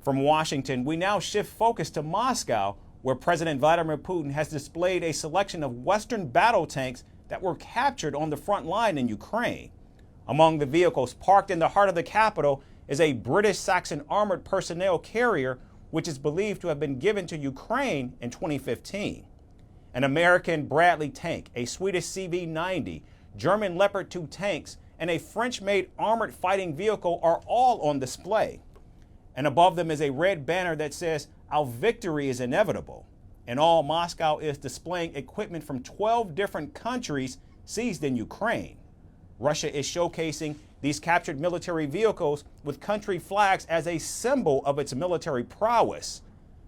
From Washington, we now shift focus to Moscow, where President Vladimir Putin has displayed a selection of Western battle tanks that were captured on the front line in Ukraine. Among the vehicles parked in the heart of the capital is a British Saxon armored personnel carrier, which is believed to have been given to Ukraine in 2015. An American Bradley tank, a Swedish CV-90, German Leopard 2 tanks, and a French-made armored fighting vehicle are all on display. And above them is a red banner that says, "Our victory is inevitable." In all, Moscow is displaying equipment from 12 different countries seized in Ukraine. Russia is showcasing these captured military vehicles with country flags as a symbol of its military prowess.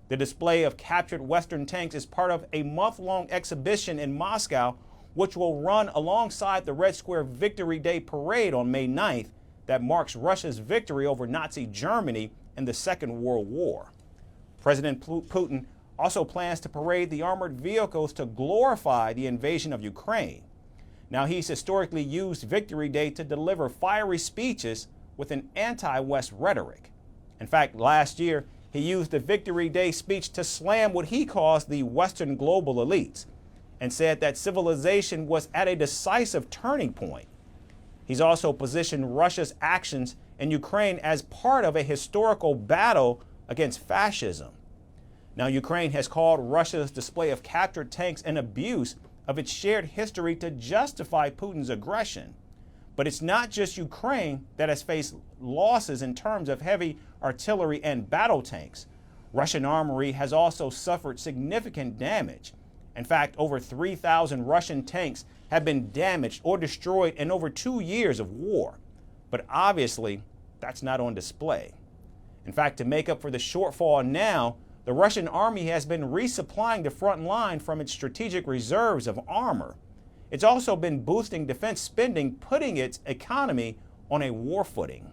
The display of captured Western tanks is part of a month-long exhibition in Moscow, which will run alongside the Red Square Victory Day parade on May 9th that marks Russia's victory over Nazi Germany in the Second World War. President Putin also plans to parade the armored vehicles to glorify the invasion of Ukraine. Now, he's historically used Victory Day to deliver fiery speeches with an anti-West rhetoric. In fact, last year, he used the Victory Day speech to slam what he calls the Western global elites and said that civilization was at a decisive turning point. He's also positioned Russia's actions in Ukraine as part of a historical battle against fascism. Now, Ukraine has called Russia's display of captured tanks an abuse of its shared history to justify Putin's aggression. But it's not just Ukraine that has faced losses in terms of heavy artillery and battle tanks. Russian armory has also suffered significant damage. In fact, over 3,000 Russian tanks have been damaged or destroyed in over 2 years of war. But obviously, that's not on display. In fact, to make up for the shortfall now, the Russian army has been resupplying the front line from its strategic reserves of armor. It's also been boosting defense spending, putting its economy on a war footing.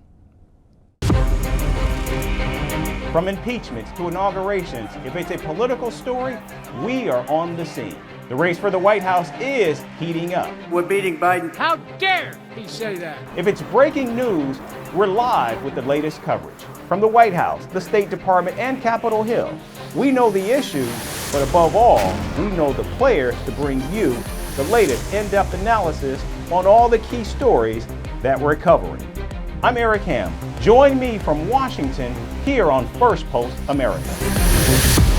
From impeachments to inaugurations, if it's a political story, we are on the scene. The race for the White House is heating up. We're beating Biden. How dare he say that? If it's breaking news, we're live with the latest coverage. From the White House, the State Department, and Capitol Hill, we know the issues, but above all, we know the players to bring you the latest in-depth analysis on all the key stories that we're covering. I'm Eric Ham. Join me from Washington here on Firstpost America.